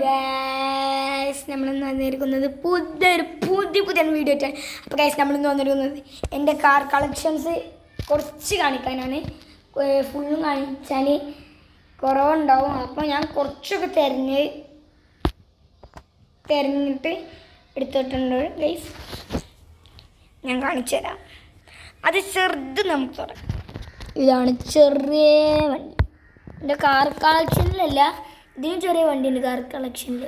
Guys നമ്മളിന്ന് വന്നിരിക്കുന്നത് പുതിയ വീഡിയോ ആയിട്ടാണ്. അപ്പോൾ ഗൈസ് നമ്മളിന്ന് വന്നിരിക്കുന്നത് എൻ്റെ കാർ കളക്ഷൻസ് കുറച്ച് കാണിക്കാനാണ്. ഫുള്ളും കാണിച്ചാൽ കുറവുണ്ടാവും. അപ്പോൾ ഞാൻ കുറച്ചൊക്കെ തിരഞ്ഞിട്ട് എടുത്തിട്ടുണ്ട് ഗൈസ്. ഞാൻ കാണിച്ചു തരാം. അത് ചെറുത് നമുക്ക് തുടങ്ങാം. ഇതാണ് ചെറിയ വണ്ടി. എൻ്റെ കാർ കളക്ഷനിലല്ല, ഇതിന് ചെറിയ വണ്ടിയുണ്ട് കാർ കളക്ഷനിൽ.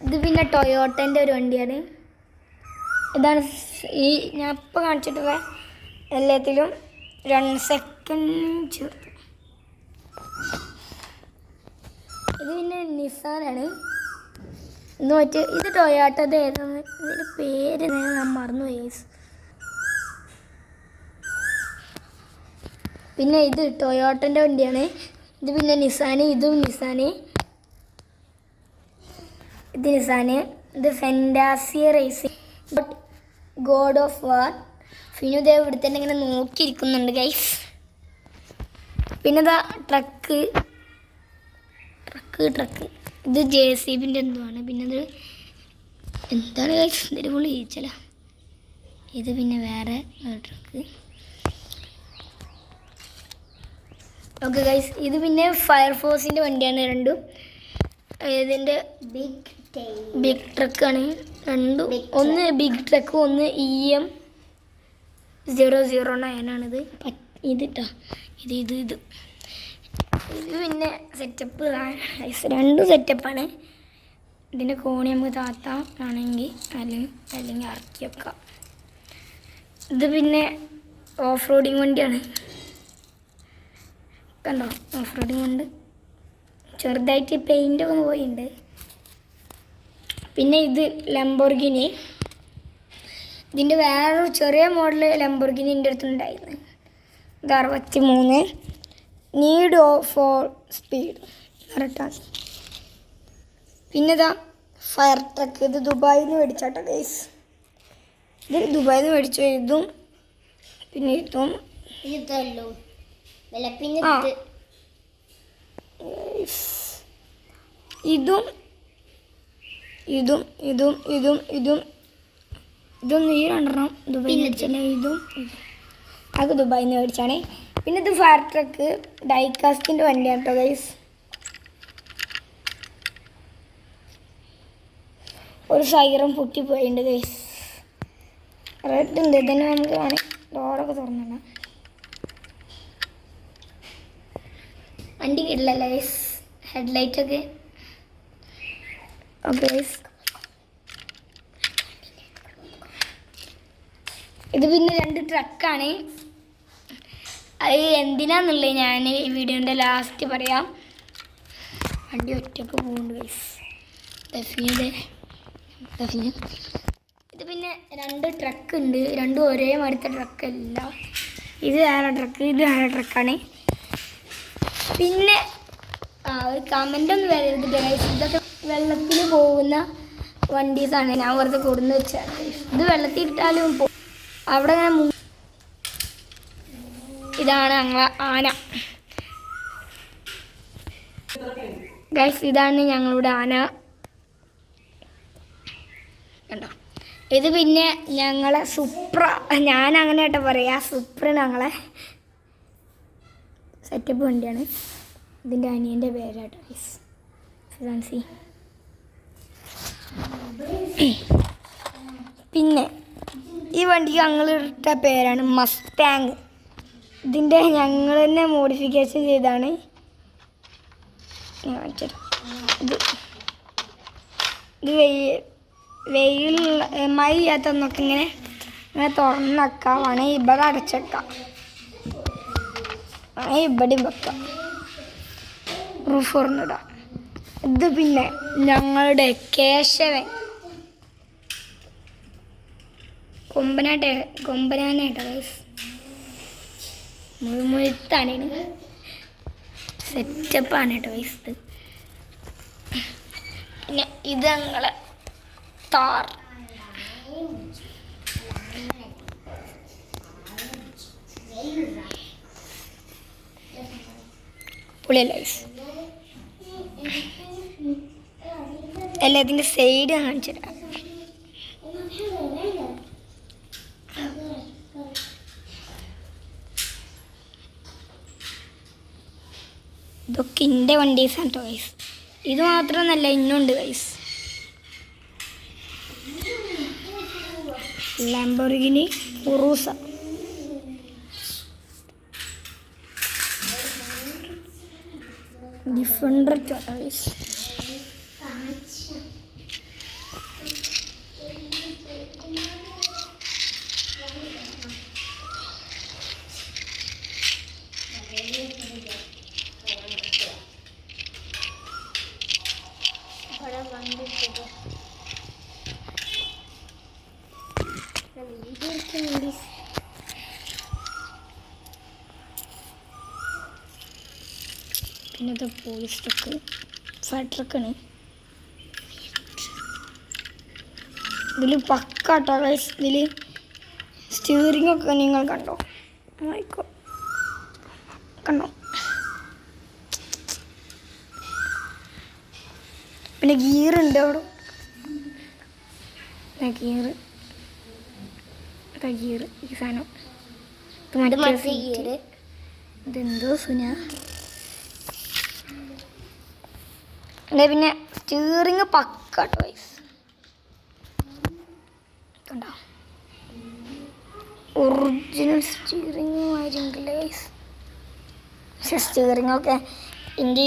ഇത് പിന്നെ ടൊയോട്ടൻ്റെ ഒരു വണ്ടിയാണ്. ഇതാണ് ഈ ഞാൻ ഇപ്പോൾ കാണിച്ചിട്ടുള്ള എല്ലാത്തിലും 2 സെക്കൻഡ് ചേർത്ത്. ഇത് പിന്നെ നിസാനാണ്. ഇത് ടൊയോട്ടയുടെ ഏതാണ്, ഇതിൻ്റെ പേര് ഞാൻ മറന്നുപോയി. പിന്നെ ഇത് ടൊയോട്ടൻ്റെ വണ്ടിയാണ്. ഇത് പിന്നെ നിസാന്, ഇതും നിസാന്. ഇത് നിസാന്. ഇത് ഫെൻറ്റാസിയ റേസിംഗ് ഗോഡ് ഓഫ് വാർ. ഫിനുദേവ് ഇവിടെ തന്നെ ഇങ്ങനെ നോക്കിയിരിക്കുന്നുണ്ട് ഗൈസ്. പിന്നെ ഇതാ ട്രക്ക്. ഇത് JCBൻ്റെ എന്തുവാണ്. പിന്നെ ഇത് എന്താണ് ഗൈസ്, ഇതിൻ്റെ പുള്ളി ചോദിച്ചല്ല. ഇത് പിന്നെ വേറെ ട്രക്ക്. ഓക്കെ ഗൈസ്, ഇത് പിന്നെ ഫയർഫോഴ്സിൻ്റെ വണ്ടിയാണ് രണ്ടും. ഇതിൻ്റെ ബിഗ് ട്രക്കാണ് രണ്ടും. ഒന്ന് ബിഗ് ട്രക്ക്, ഒന്ന് EM009 ആണിത്. ഇത് ഇത് പിന്നെ സെറ്റപ്പ് രണ്ടും സെറ്റപ്പാണ്. ഇതിൻ്റെ കോണി നമുക്ക് താത്താം ആണെങ്കിൽ അല്ലെങ്കിൽ ഇറക്കി വെക്കാം. ഇത് പിന്നെ ഓഫ് റോഡിങ് വണ്ടിയാണ്. കണ്ടോ, ഓഫ് റോഡിങ് ഉണ്ട്. ചെറുതായിട്ട് പെയിൻ്റൊക്കെ പോയിട്ടുണ്ട്. പിന്നെ ഇത് ലംബോർഗിനി. ഇതിൻ്റെ വേറൊരു ചെറിയ മോഡൽ ലംബോർഗിനി എൻ്റെ അടുത്തുണ്ടായിരുന്നു. ഇത് 63. നീഡ് ഫോർ സ്പീഡ് കറക്റ്റാണ്. പിന്നെ ഇതാ ഫയർ ട്രക്ക്. ഇത് ദുബായിൽ നിന്ന് മേടിച്ചാട്ടോ ഗൈസ്. ഇത് ദുബായിൽ നിന്ന് മേടിച്ചു. ഇതും പിന്നെ ഇതും ഇതല്ലോ. ഇതൊന്നും ഈ രണ്ടെണ്ണം ദുബായിൽ മേടിച്ചാണ്. ഇതും അത് ദുബായിൽ നിന്ന് മേടിച്ചാണ്. പിന്നെ ഇത് ഫയർ ട്രക്ക് ഡൈകാസ്റ്റിൻ്റെ വണ്ടിയാണ് കേട്ടോ ഗൈസ്. ഒരു സൈറം പൊട്ടിപ്പോയിട്ടുണ്ട് ഗൈസ്. റെഡ് ഉണ്ട്. ഇതിനെ നമുക്ക് കാണാം. ഡോറൊക്കെ തുറന്നിടാം. വണ്ടി കിട്ടില്ല ഗൈസ്, ഹെഡ്ലൈറ്റൊക്കെ. ഓക്കെ ഗൈസ്, ഇത് പിന്നെ 2 ട്രക്കാണ്. അത് എന്തിനാന്നുള്ളത് ഞാൻ ഈ വീഡിയോൻ്റെ ലാസ്റ്റ് പറയാം. വണ്ടി ഒറ്റക്ക് പോകുന്നുണ്ട് ഗൈസ്. ഇത് പിന്നെ 2 ട്രക്ക് ഉണ്ട്. രണ്ടും ഒരേ മാതിരത്തെ ട്രക്കല്ല. ഇത് വേറെ ട്രക്ക്, ഇത് വേറെ ട്രക്കാണ്. പിന്നെ ഒരു കമൻ്റൊന്നും വരരുത് ഗൈസ്. ഇതൊക്കെ വെള്ളത്തിൽ പോകുന്ന വണ്ടീസാണ്. ഞാൻ വെറുതെ കൊടുന്ന് വെച്ചാൽ ഇത് വെള്ളത്തിൽ ഇട്ടാലും അവിടെ ഇങ്ങനെ. ഇതാണ് ഞങ്ങളെ ആന ഗൈസ്. ഇതാണ് ഞങ്ങളുടെ ആന കണ്ടോ. ഇത് പിന്നെ ഞങ്ങളെ സുപ്ര. ഞാൻ അങ്ങനെ ആയിട്ട് പറയാ, സുപ്ര ഞങ്ങളെ സെറ്റപ്പ് വണ്ടിയാണ്. ഇതിൻ്റെ അനിയൻ്റെ പേരാട്ടോ ഗൈസ്, ഫിസാൻസി. പിന്നെ ഈ വണ്ടിക്ക് ഞങ്ങളിട്ട പേരാണ് മസ്റ്റാങ്. ഇതിൻ്റെ ഞങ്ങൾ തന്നെ മോഡിഫിക്കേഷൻ ചെയ്താണ്. ഇത് വെയിൽ മഴ ചെയ്യാത്തൊന്നൊക്കെ ഇങ്ങനെ തുറന്നേക്കാം. വേണമെങ്കിൽ ഇവിടെ അടച്ചേക്കാം, വേണമെങ്കിൽ ഇവിടെയും വെക്കാം. റൂഫ് തുറന്നിടാം. ഇത് പിന്നെ ഞങ്ങളുടെ കേശവൻ കൊമ്പനാനായിട്ടോ ഗൈസ്. മുഴുത്താണ്, സെറ്റപ്പാണ് കേട്ടോ ഗൈസ്. പിന്നെ ഇത് ഞങ്ങളെ താർ. പുളിയല്ല ഗൈസ്. അല്ല ഇതിൻ്റെ സൈഡ് കാണിച്ചു തരാം. ഇതൊക്കെ എൻ്റെ വണ്ടീസാണ് കേട്ടോ ഗൈസ്. ഇത് മാത്രമൊന്നല്ല, ഇന്നുണ്ട് guys. Lamborghini Urus. Defender guys. പിന്നെ പോലീസ് ട്രക്ക്, ഫയർ ട്രക്കാണ്. ഇതിൽ പക്കാട്ടോ ഗൈസ്. ഇതിൽ സ്റ്റിയറിംഗ് ഒക്കെ നിങ്ങൾ കണ്ടോ? കണ്ടോ? പിന്നെ ഗിയറുണ്ട് അവിടെ. ഗിയർ ഈ സാധനം ഇതെന്തോ സുന. പിന്നെ സ്റ്റിയറിങ് പക്കാട്ടോ ഗൈസ്. കണ്ടോ? ഒറിജിനൽ സ്റ്റിയറിങ് ആയിരുന്നില്ല ഗൈസ്. പക്ഷെ സ്റ്റിയറിങ്ങൊക്കെ എൻ്റെ